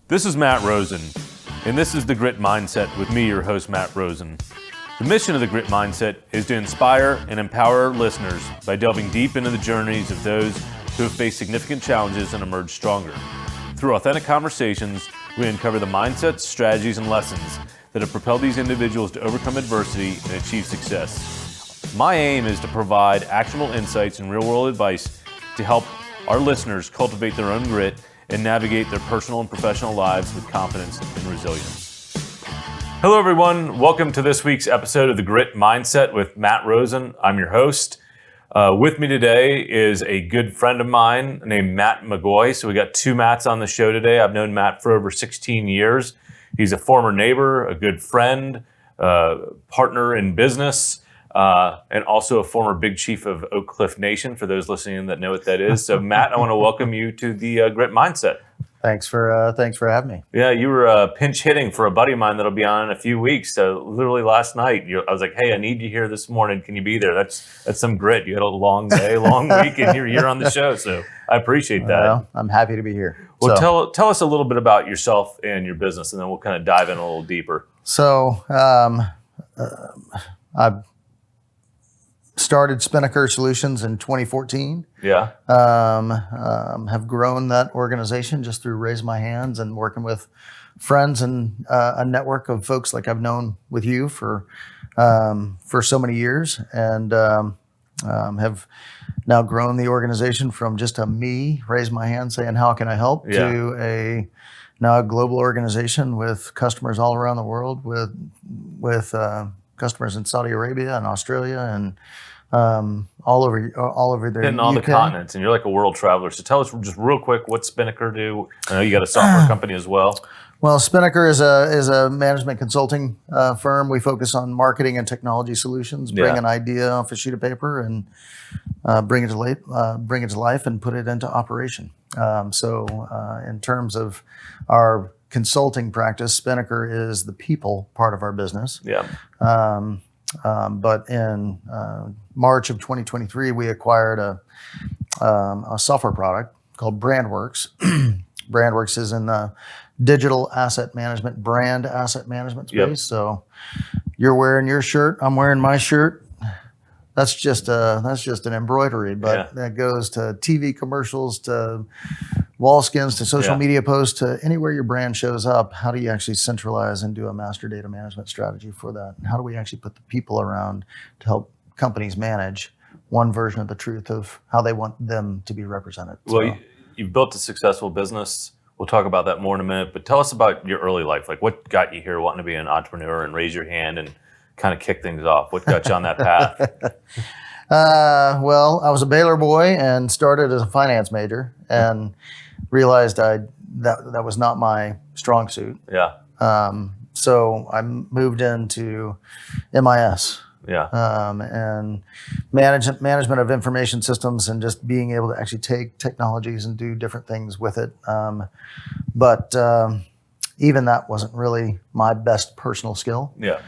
This is Matt Rosen, and this is The Grit Mindset with me, your host, Matt Rosen. The mission of The Grit Mindset is to inspire and empower our listeners by delving deep into the journeys of those who have faced significant challenges and emerged stronger. Through authentic conversations, we uncover the mindsets, strategies, and lessons that have propelled these individuals to overcome adversity and achieve success. My aim is to provide actionable insights and real-world advice to help our listeners cultivate their own grit and navigate their personal and professional lives with confidence and resilience. Hello, everyone. Welcome to this week's episode of The Grit Mindset with Matt Rosen. I'm your host. With me today is a good friend of mine named Matt McGaughey. So we got two Matts on the show today. I've known Matt for over 16 years. He's a former neighbor, a good friend, partner in business, and also a former big chief of Oak Cliff Nation, for those listening that know what that is. So Matt, I want to welcome you to the Grit Mindset. Thanks for having me. Yeah, you were pinch hitting for a buddy of mine that'll be on in a few weeks. So literally last night, I was like, "Hey, I need you here this morning. Can you be there?" That's some grit. You had a long day, long week, and you're on the show. So I appreciate that. Well, I'm happy to be here. Well, tell us a little bit about yourself and your business, and then we'll kind of dive in a little deeper. So I started Spinakr Solutions in 2014. Yeah. Have grown that organization just through raising my hands and working with friends and a network of folks like I've known with you for so many years, and have now grown the organization from just a me raise my hand saying how can I help to a global organization with customers all around the world, with customers in Saudi Arabia and Australia and all over there. Hitting all the continents, and you're like a world traveler. So tell us just real quick, what Spinakr do? I know you got a software company as well. Well, Spinakr is a management consulting firm. We focus on marketing and technology solutions. Bring an idea off a sheet of paper and bring it to life and put it into operation. So in terms of our consulting practice, Spinakr is the people part of our business. Yeah. But in March of 2023, we acquired a software product called BrandWorks. BrandWorks is in the digital asset management, brand asset management space. Yep. So you're wearing your shirt, I'm wearing my shirt. That's just an embroidery, but that goes to TV commercials, to wall skins, to social media posts, to anywhere your brand shows up. How do you actually centralize and do a master data management strategy for that? And how do we actually put the people around to help companies manage one version of the truth of how they want them to be represented? Well, you've built a successful business. We'll talk about that more in a minute, but tell us about your early life. Like, what got you here wanting to be an entrepreneur and raise your hand and kind of kick things off? What got you on that path? Well, I was a Baylor boy and started as a finance major and realized that was not my strong suit. Yeah. So I moved into MIS. Yeah. And management of information systems and just being able to actually take technologies and do different things with it. But even that wasn't really my best personal skill. Yeah.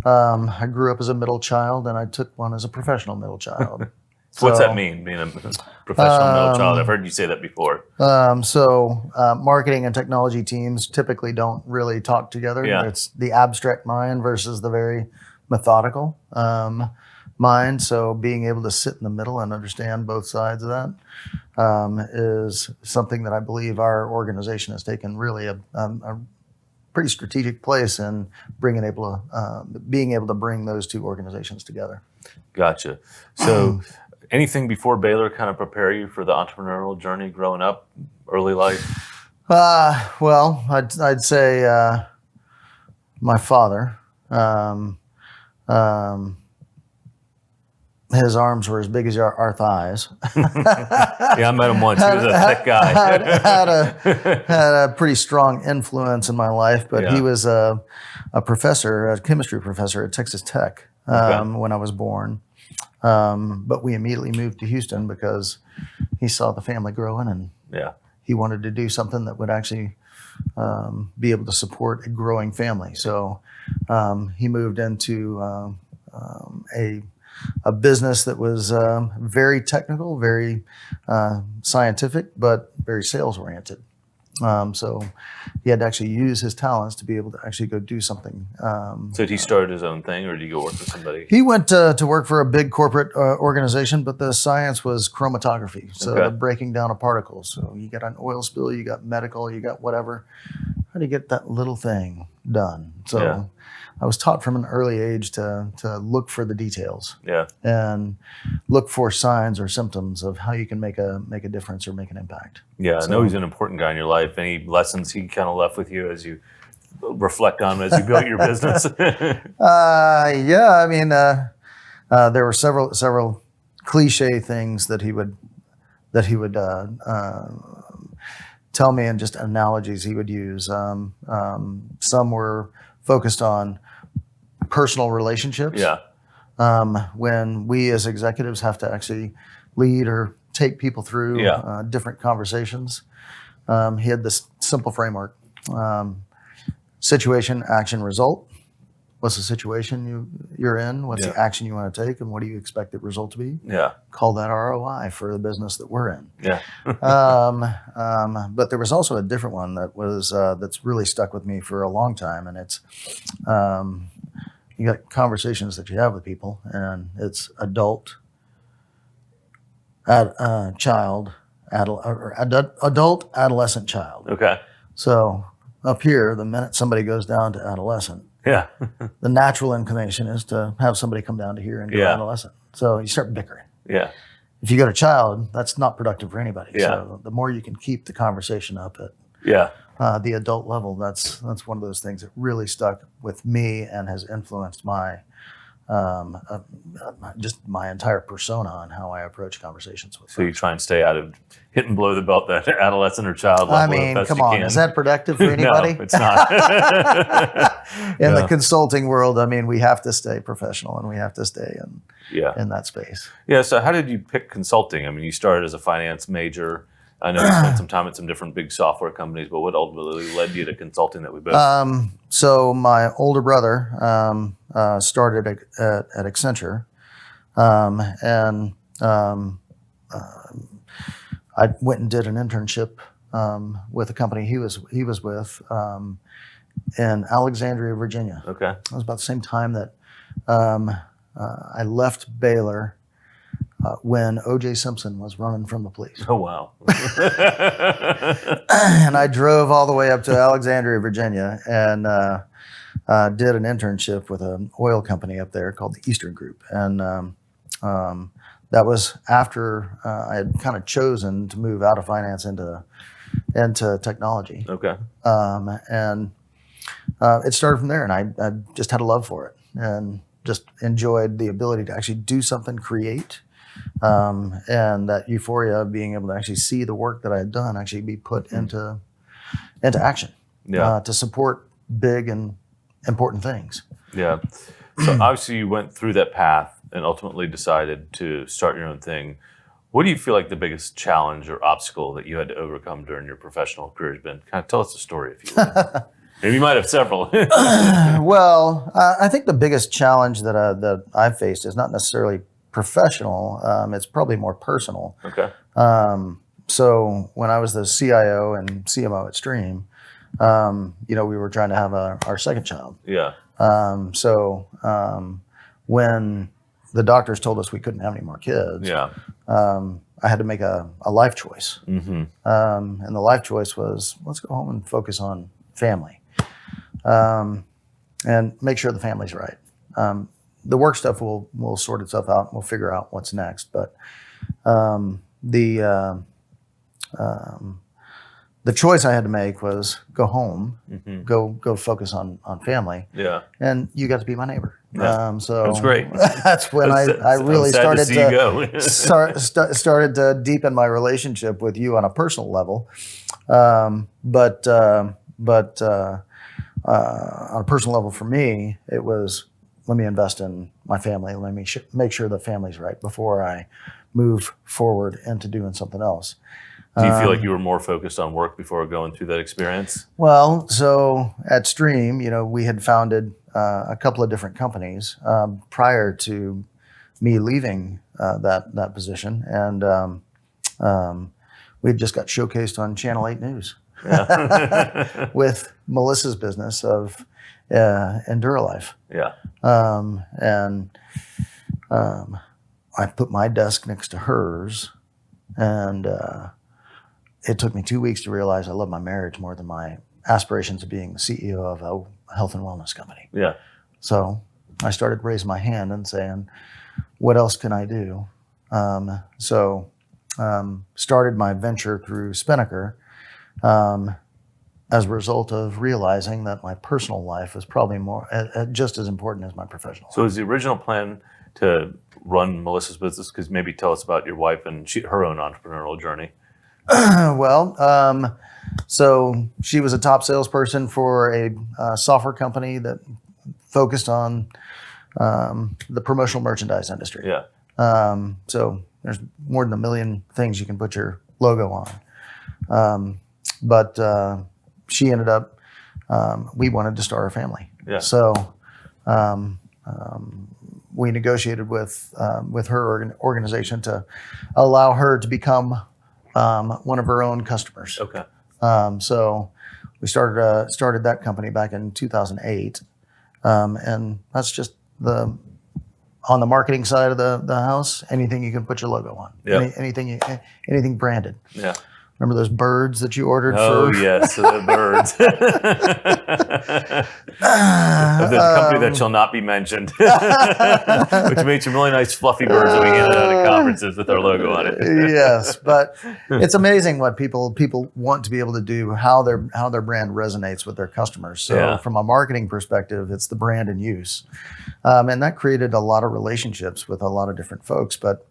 I grew up as a middle child, and I took one as a professional middle child. What's that mean, being a professional middle child? I've heard you say that before. Marketing and technology teams typically don't really talk together. Yeah. It's the abstract mind versus the very methodical mind. So being able to sit in the middle and understand both sides of that is something that I believe our organization has taken really a pretty strategic place in being able to bring those two organizations together. Gotcha. So anything before Baylor kind of prepare you for the entrepreneurial journey growing up, early life? Well, I'd say my father. His arms were as big as our thighs. Yeah, I met him once. He was a thick guy. had a pretty strong influence in my life, but he was a chemistry professor at Texas Tech when I was born. But we immediately moved to Houston because he saw the family growing, and he wanted to do something that would actually be able to support a growing family. So he moved into a business that was very technical, very scientific, but very sales oriented. So he had to actually use his talents to be able to actually go do something. So did he start his own thing, or did he go work for somebody? He went to work for a big corporate organization, but the science was chromatography, so Okay. the breaking down of particles. So you got an oil spill, you got medical, you got whatever. How do you get that little thing done? So Yeah. I was taught from an early age to look for the details Yeah. and look for signs or symptoms of how you can make a difference or make an impact. Yeah. I So- know he's an important guy in your life. Any lessons he kind of left with you as you reflect on as you built your business? Yeah, I mean, there were several cliche things that he would tell me, and just analogies he would use. Some were focused on personal relationships. Yeah. When we as executives have to actually lead or take people through Yeah. different conversations, he had this simple framework: situation, action, result. What's the situation you're in? What's the action you want to take? And what do you expect the result to be? Yeah. Call that ROI for the business that we're in. Yeah. But there was also a different one that was that's really stuck with me for a long time, and it's you got conversations that you have with people, and it's adult, child, adult, adolescent, child. Okay. So up here, the minute somebody goes down to adolescent, Yeah. the natural inclination is to have somebody come down to here and go adolescent. So you start bickering. Yeah. If you go to child, that's not productive for anybody. Yeah. So the more you can keep the conversation up at Yeah. the adult level, that's one of those things that really stuck with me and has influenced my just my entire persona on how I approach conversations with So you folks. try and stay out of hit and below the belt that adolescent or child level. I as mean, best come you on, can. is that productive for anybody? No, it's not. In the Yeah. consulting world, I mean, we have to stay professional and we have to stay Yeah. in that space. Yeah. So how did you pick consulting? I mean, you started as a finance major. I know you spent some time at some different big software companies, but what ultimately led you to consulting that we both? So my older brother started at Accenture, and I went and did an internship with a company he was with in Alexandria, Virginia. Okay. It was about the same time that I left Baylor when O.J. Simpson was running from the police. Oh, wow. And I drove all the way up to Alexandria, Virginia, and did an internship with an oil company up there called the Eastern Group. And that was after I had kind of chosen to move out of finance into technology. Okay. And it started from there, and I just had a love for it and just enjoyed the ability to actually do something, create. And that euphoria of being able to actually see the work that I had done actually be put into action to support big and important things. Yeah. So obviously you went through that path and ultimately decided to start your own thing. What do you feel like the biggest challenge or obstacle that you had to overcome during your professional career has been? Kind of tell us the story if you will. Maybe you might have several. Well, I think the biggest challenge that I've faced is not necessarily professional. It's probably more personal. Okay. So when I was the CIO and CMO at Stream, we were trying to have our second child. Yeah. When the doctors told us we couldn't have any more kids, Yeah. I had to make a life choice. Mm-hmm. And the life choice was, let's go home and focus on family, and make sure the family's right. The work stuff will sort itself out, and we'll figure out what's next. But the choice I had to make was go home, Mm-hmm. go focus on family. Yeah. And you got to be my neighbor. Yeah. So That's great. That's when I really I'm sad started to see you go. started to deepen my relationship with you on a personal level. But on a personal level for me, it was, let me invest in my family. Let me make sure the family's right before I move forward into doing something else. Do you feel like you were more focused on work before going through that experience? Well, so at Stream, we had founded a couple of different companies prior to me leaving that position, and we just got showcased on Channel 8 News. with Melissa's business of Enduralife. Yeah. And I put my desk next to hers, and it took me 2 weeks to realize I love my marriage more than my aspirations of being the CEO of a health and wellness company. Yeah. So I started raising my hand and saying, what else can I do? Started my venture through Spinakr as a result of realizing that my personal life is probably more just as important as my professional life. So is the original plan to run Melissa's business? Because maybe tell us about your wife and her own entrepreneurial journey. So she was a top salesperson for a software company that focused on the promotional merchandise industry. Yeah. So there's more than 1 million things you can put your logo on. But she ended up, we wanted to start a family. Yeah. So we negotiated with her organization to allow her to become one of her own customers. Okay. So we started that company back in 2008. And that's just on the marketing side of the house, anything you can put your logo on. Yep. Anything branded. Yeah. Remember those birds that you ordered? Oh, yes, the birds. Of the company that shall not be mentioned, which made some really nice fluffy birds that we handed out at conferences with our logo on it. Yes, but it's amazing what people want to be able to do, how their brand resonates with their customers. So from a marketing perspective, it's the brand in use. And that created a lot of relationships with a lot of different folks. But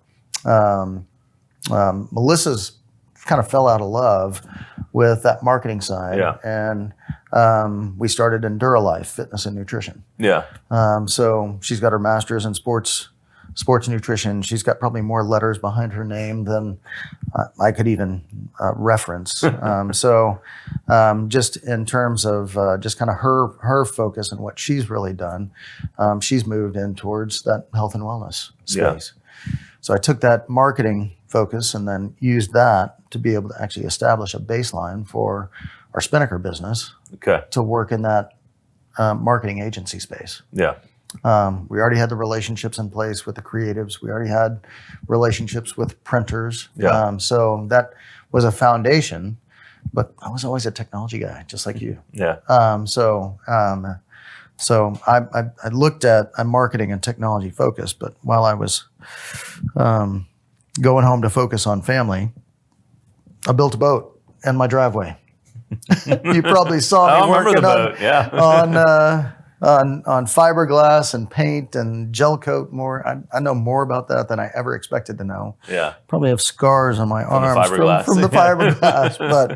Melissa's kind of fell out of love with that marketing side. Yeah. And we started Enduralife, fitness and nutrition. Yeah. So she's got her master's in sports nutrition. She's got probably more letters behind her name than I could even reference. Just in terms of just kind of her focus and what she's really done, she's moved in towards that health and wellness space. Yeah. So I took that marketing focus and then used that to be able to actually establish a baseline for our Spinakr business. Okay. To work in that marketing agency space. Yeah. We already had the relationships in place with the creatives. We already had relationships with printers. Yeah. So that was a foundation, but I was always a technology guy, just like you. Yeah. So I looked at a marketing and technology focus, but while I was going home to focus on family, I built a boat in my driveway. You probably saw me working on fiberglass and paint and gel coat more. I know more about that than I ever expected to know. Yeah. Probably have scars on my arms from the fiberglass. But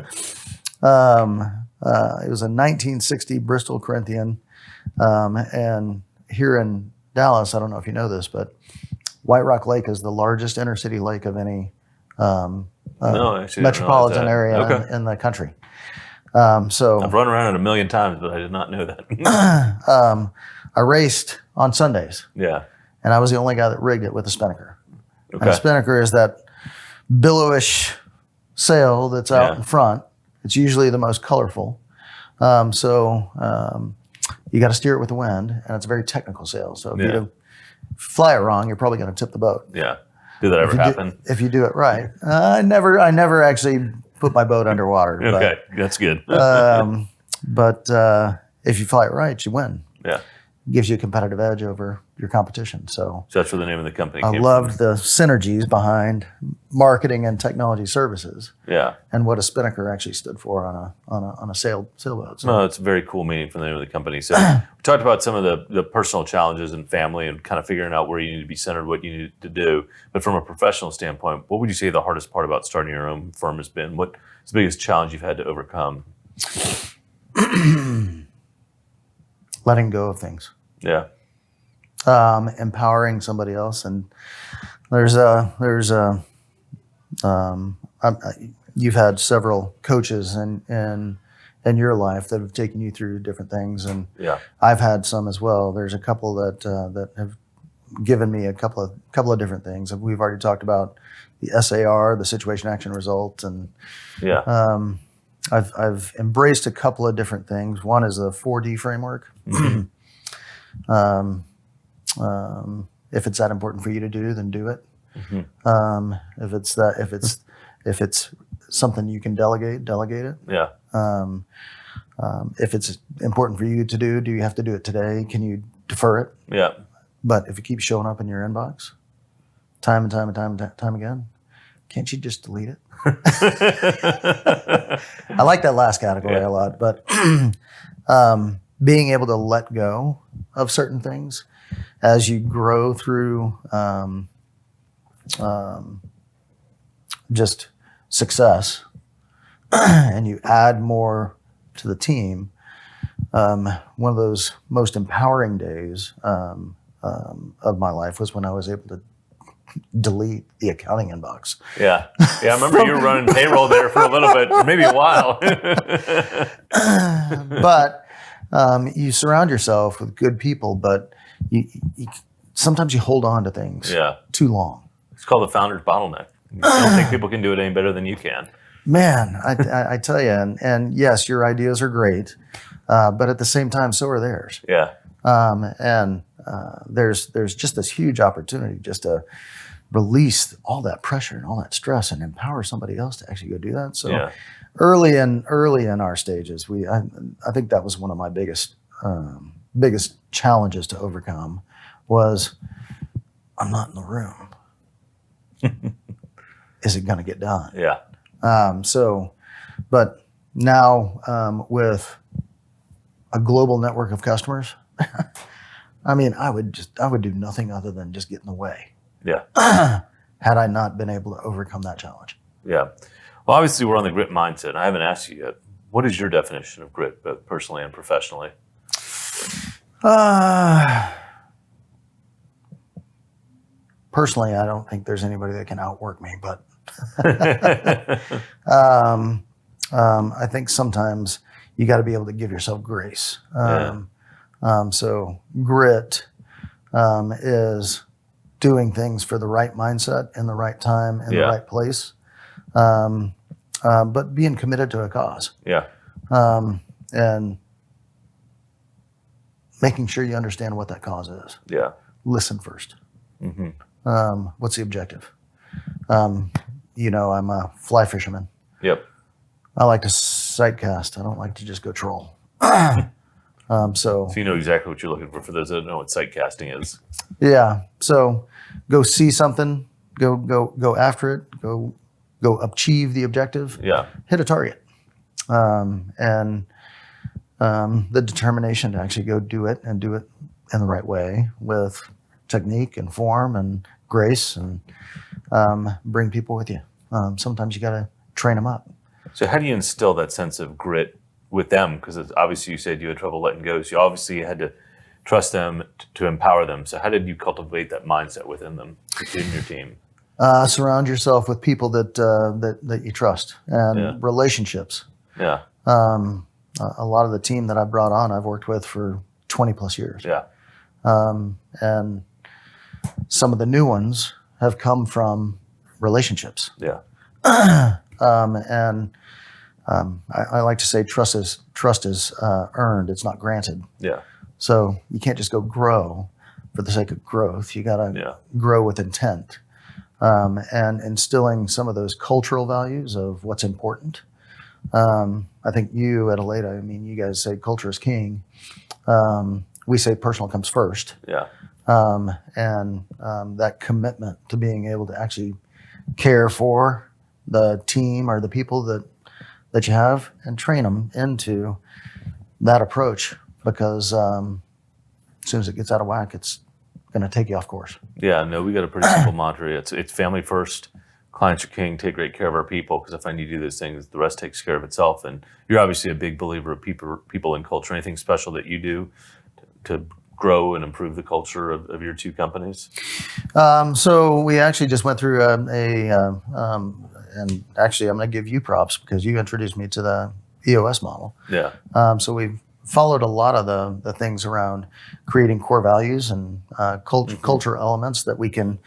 it was a 1960 Bristol Corinthian. And here in Dallas, I don't know if you know this, but White Rock Lake is the largest inner city lake of any metropolitan area in the country. So I've run around it 1 million times, but I did not know that. I raced on Sundays. Yeah. And I was the only guy that rigged it with a Spinakr. Okay. And a Spinakr is that billowish sail that's out in front. It's usually the most colorful. You got to steer it with the wind, and it's a very technical sail. So if you fly it wrong, you're probably going to tip the boat. Yeah. Did that ever happen? If you do it right. I never actually put my boat underwater. Okay, that's good. But if you fly it right, you win. Yeah. It gives you a competitive edge over your competition. So that's where the name of the company came from. I loved the synergies behind marketing and technology services. Yeah. And what a Spinakr actually stood for on a sailboat. So. No, it's a very cool meaning for the name of the company. So we talked about some of the personal challenges and family and kind of figuring out where you need to be centered, what you need to do. But from a professional standpoint, what would you say the hardest part about starting your own firm has been? What's the biggest challenge you've had to overcome? Letting go of things. Yeah. Empowering somebody else. And you've had several coaches in your life that have taken you through different things. And I've had some as well. There's a couple that have given me a couple of different things. We've already talked about the SAR, the situation action result. And I've embraced a couple of different things. One is the 4D framework. If it's that important for you to do, then do it. If it's something you can delegate it. Yeah. If it's important for you to do you have to do it today? Can you defer it? Yeah. But if it keeps showing up in your inbox time and time again, can't you just delete it? I like that last category a lot, but being able to let go of certain things as you grow through just success and you add more to the team. One of those most empowering days of my life was when I was able to delete the accounting inbox. Yeah. I remember you were running payroll there for a little bit, maybe a while. But you surround yourself with good people, but sometimes you hold on to things too long. It's called the founder's bottleneck. I don't think people can do it any better than you can. Man, I tell you, and yes, your ideas are great, but at the same time, so are theirs. Yeah. There's just this huge opportunity just to release all that pressure and all that stress and empower somebody else to actually go do that. So early in our stages, I think that was one of my biggest challenges to overcome was I'm not in the room. Is it going to get done? Yeah. But now with a global network of customers, I mean, I would do nothing other than just get in the way. Yeah. Had I not been able to overcome that challenge. Yeah. Well, obviously we're on the grit mindset. I haven't asked you yet. What is your definition of grit, both personally and professionally? Personally, I don't think there's anybody that can outwork me, but I think sometimes you got to be able to give yourself grace. So grit is doing things for the right mindset in the right time in the right place, but being committed to a cause. Yeah. And making sure you understand what that cause is. Yeah. Listen first. What's the objective? I'm a fly fisherman. Yep. I like to sight cast. I don't like to just go troll. So you know exactly what you're looking for those that don't know what sight casting is. Yeah. So go see something, go after it, go achieve the objective. Yeah. Hit a target. And the determination to actually go do it and do it in the right way with technique and form and grace and bring people with you. Sometimes you got to train them up. So how do you instill that sense of grit with them? Because obviously you said you had trouble letting go. So you obviously had to trust them to empower them. So how did you cultivate that mindset within them, within your team? Surround yourself with people that you trust and relationships. Yeah. A lot of the team that I brought on, I've worked with for 20 plus years. Yeah. And some of the new ones have come from relationships. Yeah. I like to say trust is earned. It's not granted. Yeah. So you can't just go grow for the sake of growth. You got to grow with intent, and instilling some of those cultural values of what's important. I think you at Aleda, I mean, you guys say culture is king. We say personal comes first. Yeah. And that commitment to being able to actually care for the team or the people that you have and train them into that approach, because as soon as it gets out of whack, it's going to take you off course. Yeah, no, we got a pretty simple mantra. It's family first, clients are king, take great care of our people, because I find you do those things, the rest takes care of itself. And you're obviously a big believer of people and culture. Anything special that you do to grow and improve the culture of your two companies? So we actually just went through and actually I'm going to give you props because you introduced me to the EOS model. Yeah. So we've followed a lot of the things around creating core values and culture elements that we can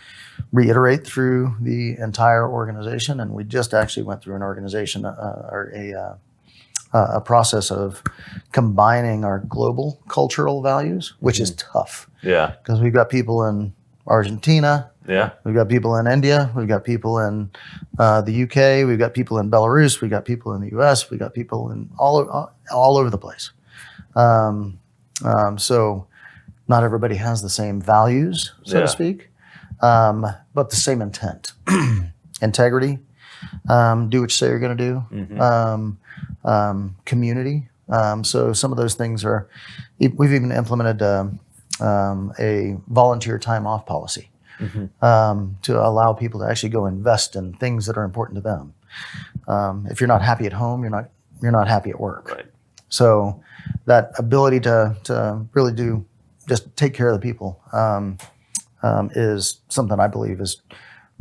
reiterate through the entire organization. And we just actually went through an organization or a process of combining our global cultural values, which is tough. Yeah. Because we've got people in Argentina. Yeah. We've got people in India. We've got people in the UK. We've got people in Belarus. We've got people in the US. We've got people in all over the place. So not everybody has the same values, so to speak, but the same intent, integrity. Do what you say you're going to do. Community. So some of those things are. We've even implemented a volunteer time off policy. To allow people to actually go invest in things that are important to them. If you're not happy at home, you're not happy at work. Right. So that ability to really just take care of the people is something I believe is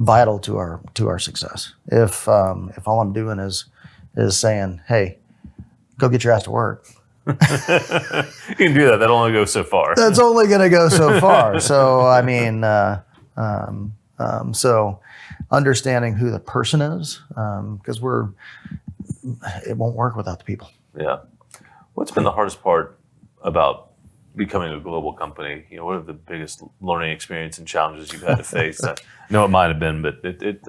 vital to our success. If all I'm doing is saying, hey, go get your ass to work. You can do that. That'll only go so far. That's only going to go so far. So I mean. So understanding who the person is, because it won't work without the people. Yeah. What's been the hardest part about becoming a global company? What are the biggest learning experience and challenges you've had to face? I know it might have been, but I'd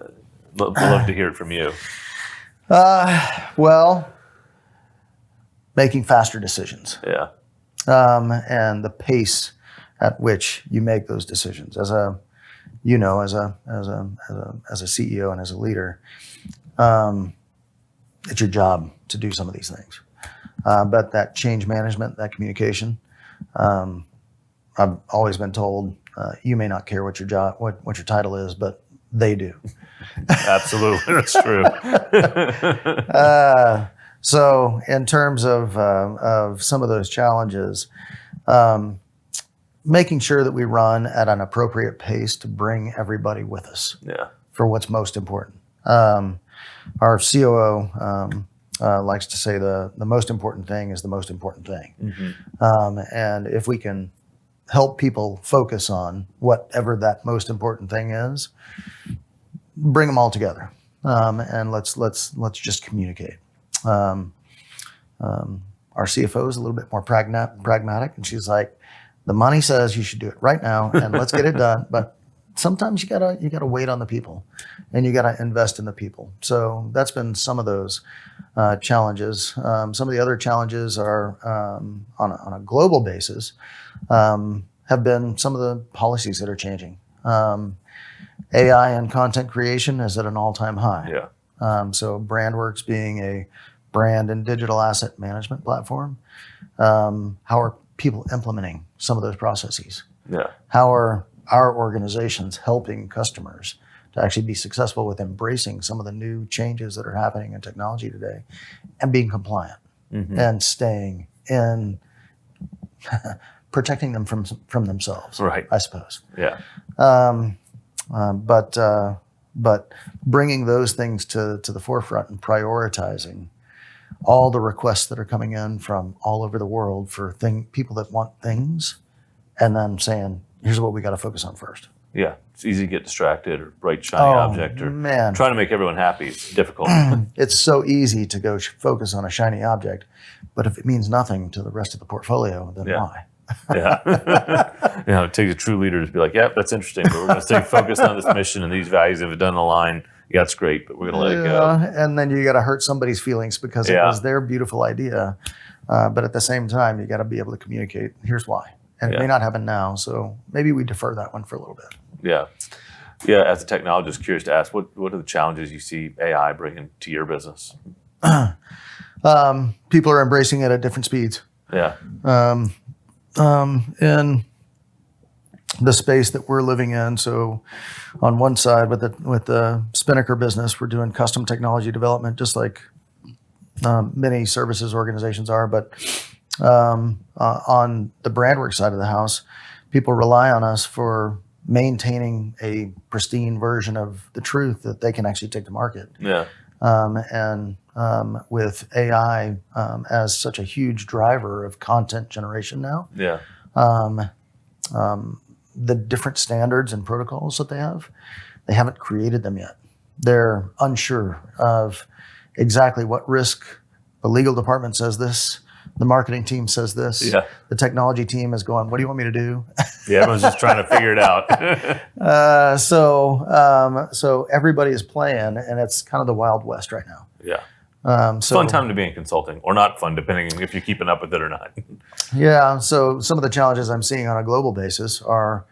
love to hear it from you. Well, making faster decisions. Yeah. And the pace at which you make those decisions as a CEO and as a leader, it's your job to do some of these things. But that change management, that communication, I've always been told, you may not care what your title is, but they do. Absolutely, that's true. So in terms of some of those challenges, making sure that we run at an appropriate pace to bring everybody with us for what's most important. Our COO likes to say the most important thing is the most important thing. And if we can help people focus on whatever that most important thing is, bring them all together, and let's just communicate. Our CFO is a little bit more pragmatic, and she's like, the money says you should do it right now, and let's get it done. But sometimes you gotta wait on the people, and you gotta invest in the people. So that's been some of those challenges. Some of the other challenges are on a global basis have been some of the policies that are changing. AI and content creation is at an all-time high. So BrandWorks being a brand and digital asset management platform, how are people implementing some of those processes? How are our organizations helping customers to actually be successful with embracing some of the new changes that are happening in technology today and being compliant and staying in, protecting them from themselves, right? I suppose. But bringing those things to the forefront and prioritizing all the requests that are coming in from all over the world for people that want things, and then saying, here's what we got to focus on first. Yeah, it's easy to get distracted or bright shiny object or trying to make everyone happy. It's difficult. It's so easy to go focus on a shiny object, but if it means nothing to the rest of the portfolio, then why? It takes a true leader to be like, yeah, that's interesting, but we're going to stay focused on this mission and these values. If it doesn't align, yeah, that's great, but we're going to let it go. And then you got to hurt somebody's feelings because it was their beautiful idea. But at the same time, you got to be able to communicate, here's why. And it may not happen now, so maybe we defer that one for a little bit. Yeah, as a technologist, curious to ask, what are the challenges you see AI bringing to your business? People are embracing it at different speeds. In the space that we're living in. So on one side with the Spinakr business, we're doing custom technology development, just like many services organizations are. But on the BrandWorks side of the house, people rely on us for maintaining a pristine version of the truth that they can actually take to market. And with AI as such a huge driver of content generation now, the different standards and protocols that they haven't created them yet. They're unsure of exactly what risk the legal department says this, the marketing team says this, Yeah. the technology team is going, what do you want me to do? Yeah, everyone's just trying to figure it out. So everybody is playing, and it's kind of the Wild West right now. Yeah. So Fun time to be in consulting, or not fun, depending if you're keeping up with it or not. Yeah. So some of the challenges I'm seeing on a global basis are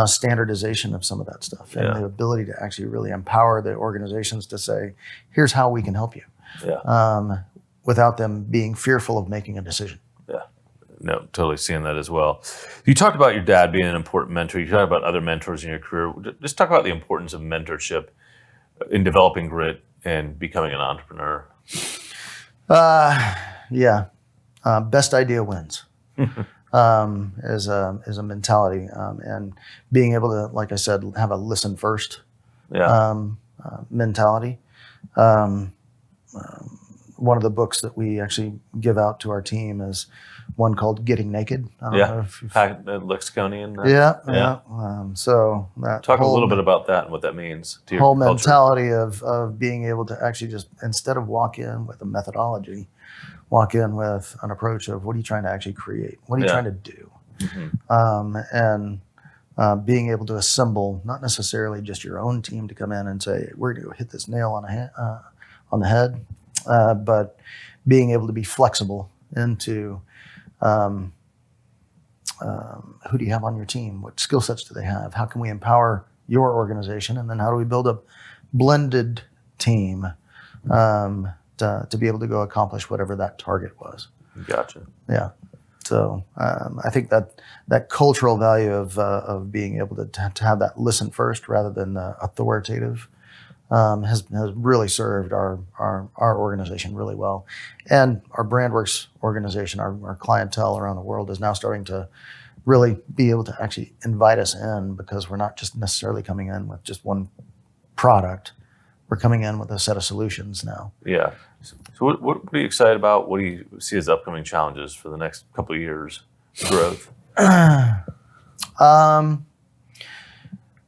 standardization of some of that stuff, and the ability to actually really empower the organizations to say, here's how we can help you, without them being fearful of making a decision. Yeah. No, totally seeing that as well. You talked about your dad being an important mentor. You talked about other mentors in your career. Just talk about the importance of mentorship in developing grit and becoming an entrepreneur. Best idea wins. Is a mentality, and being able to, like I said, have a listen first mentality. One of the books that we actually give out to our team is one called Getting Naked. I don't know if Lexiconian. So that talk a little bit about that and what that means to your whole culture. mentality of being able to actually just, instead of walk in with a methodology, walk in with an approach of what are you trying to actually create? What are you trying to do? And being able to assemble, not necessarily just your own team to come in and say, we're going to hit this nail on the head, but being able to be flexible into who do you have on your team? What skill sets do they have? How can we empower your organization? And then how do we build a blended team to be able to go accomplish whatever that target was? Gotcha. Yeah. So I think that cultural value of being able to have that listen first rather than authoritative has really served our organization really well. And our BrandWorks organization, our clientele around the world is now starting to really be able to actually invite us in, because we're not just necessarily coming in with just one product. We're coming in with a set of solutions now. Yeah. So what are you excited about? What do you see as upcoming challenges for the next couple of years growth?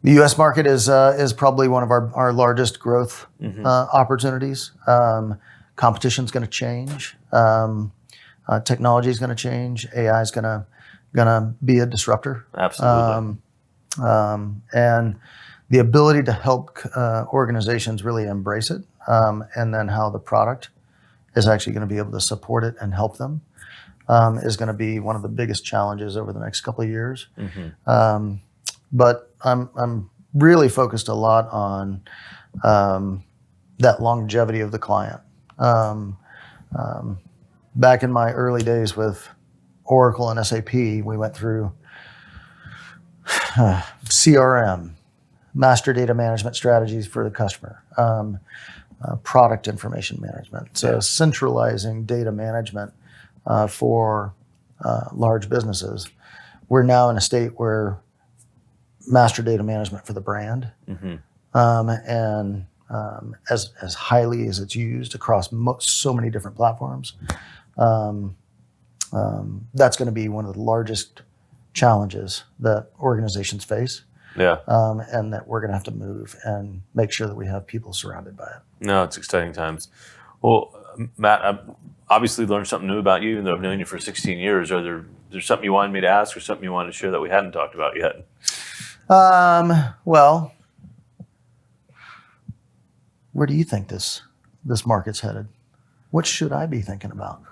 The U.S. market is probably one of our largest growth opportunities. Competition's going to change. Technology is going to change. AI is going to be a disruptor. Absolutely. And the ability to help organizations really embrace it, and then how the product is actually going to be able to support it and help them, is going to be one of the biggest challenges over the next couple of years. But I'm really focused a lot on that longevity of the client. Back in my early days with Oracle and SAP, we went through CRM, master data management strategies for the customer, product information management, so centralizing data management for large businesses. We're now in a state where master data management for the brand, and as highly as it's used across so many different platforms, that's going to be one of the largest challenges that organizations face. And that we're going to have to move and make sure that we have people surrounded by it. No, it's exciting times. Well, Matt, I've obviously learned something new about you, even though I've known you for 16 years. There's something you wanted me to ask, or something you wanted to share that we hadn't talked about yet? Well, where do you think this market's headed? What should I be thinking about?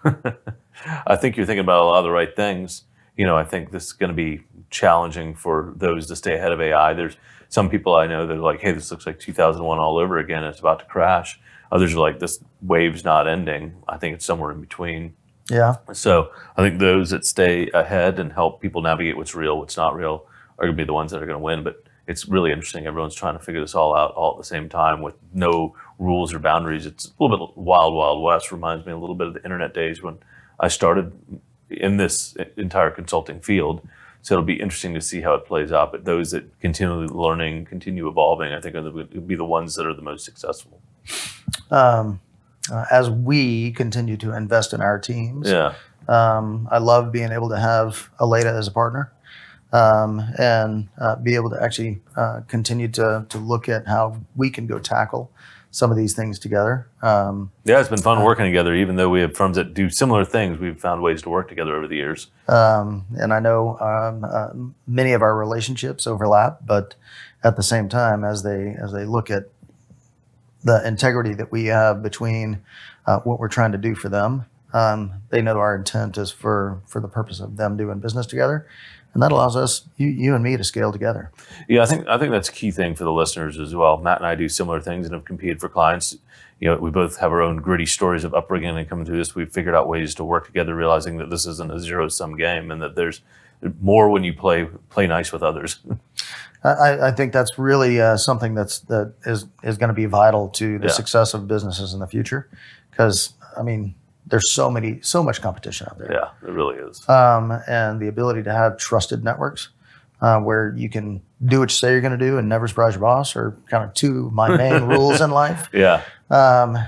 I think you're thinking about a lot of the right things. I think this is going to be challenging for those to stay ahead of AI. There's some people I know that are like, hey, this looks like 2001 all over again. It's about to crash. Others are like, this wave's not ending. I think it's somewhere in between. Yeah. So I think those that stay ahead and help people navigate what's real, what's not real, are going to be the ones that are going to win. But it's really interesting. Everyone's trying to figure this all out all at the same time with no rules or boundaries. It's a little bit wild, wild west. Reminds me a little bit of the internet days when I started in this entire consulting field. So it'll be interesting to see how it plays out. But those that continually learning, continue evolving, I think are going to be the ones that are the most successful. As we continue to invest in our teams, I love being able to have Aleda as a partner, and be able to actually continue to look at how we can go tackle some of these things together. Yeah, it's been fun working together. Even though we have firms that do similar things, we've found ways to work together over the years. And I know many of our relationships overlap, but at the same time, as they look at the integrity that we have between what we're trying to do for them, they know our intent is for the purpose of them doing business together. And that allows us, you and me, to scale together. Yeah, I think that's a key thing for the listeners as well. Matt and I do similar things and have competed for clients. We both have our own gritty stories of upbringing and coming through this. We've figured out ways to work together, realizing that this isn't a zero-sum game and that there's more when you play nice with others. I think that's really something that is going to be vital to the success of businesses in the future, because there's so much competition out there. Yeah, it really is. And the ability to have trusted networks where you can do what you say you're going to do and never surprise your boss are kind of two of my main rules in life. Yeah.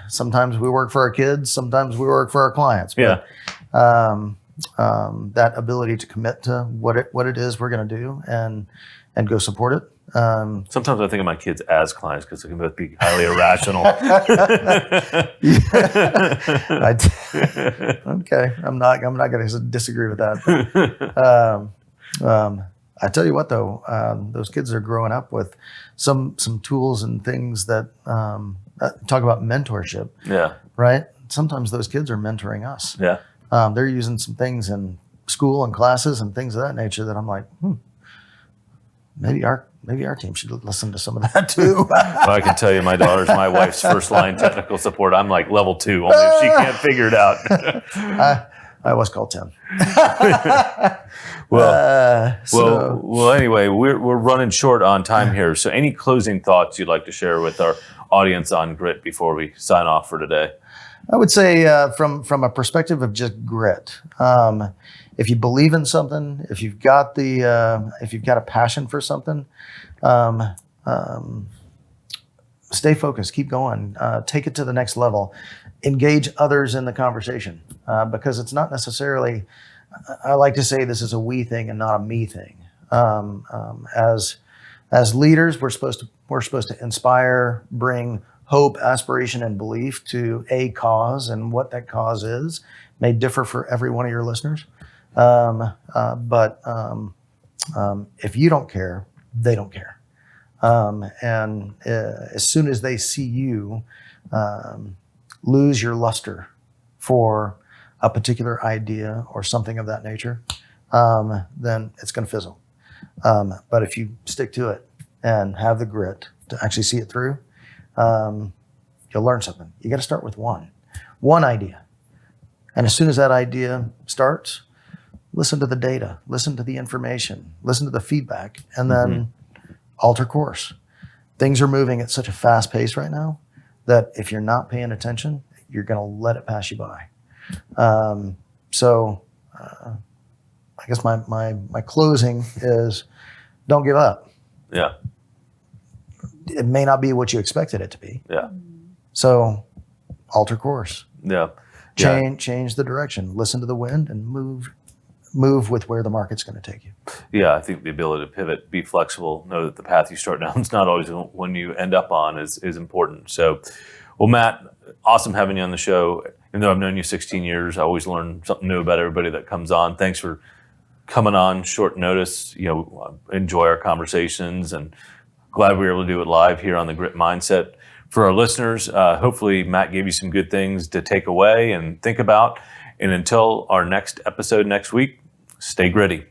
Sometimes we work for our kids, sometimes we work for our clients. But, that ability to commit to what it is we're going to do and go support it. Sometimes I think of my kids as clients because they can both be highly irrational. Okay, I'm not going to disagree with that. But, I tell you what, though, those kids are growing up with some tools and things that talk about mentorship. Yeah. Right. Sometimes those kids are mentoring us. Yeah. They're using some things in school and classes and things of that nature that I'm like, maybe our team should listen to some of that too. Well, I can tell you, my daughter's my wife's first line technical support. I'm like level 2, only if she can't figure it out. I was called Tim. Well. Anyway, we're running short on time here. So, any closing thoughts you'd like to share with our audience on grit before we sign off for today? I would say, from a perspective of just grit, if you believe in something, if you've got a passion for something, stay focused, keep going, take it to the next level, engage others in the conversation, because it's not necessarily. I like to say this is a we thing and not a me thing. As leaders, we're supposed to inspire, bring hope, aspiration, and belief to a cause, and what that cause is may differ for every one of your listeners. But if you don't care, they don't care. And as soon as they see you lose your luster for a particular idea or something of that nature, then it's going to fizzle. But if you stick to it and have the grit to actually see it through, you'll learn something. You got to start with one idea. And as soon as that idea starts, listen to the data, listen to the information, listen to the feedback, and then alter course. Things are moving at such a fast pace right now that if you're not paying attention, you're going to let it pass you by. So I guess my closing is, don't give up. Yeah. It may not be what you expected it to be. Yeah. So alter course. Yeah. Change the direction. Listen to the wind and move with where the market's going to take you. Yeah, I think the ability to pivot, be flexible, know that the path you start down is not always the one you end up on is important. So, well, Matt, awesome having you on the show. Even though I've known you 16 years, I always learn something new about everybody that comes on. Thanks for coming on short notice. Enjoy our conversations, and glad we were able to do it live here on the Grit Mindset. For our listeners, hopefully Matt gave you some good things to take away and think about. And until our next episode next week, stay gritty.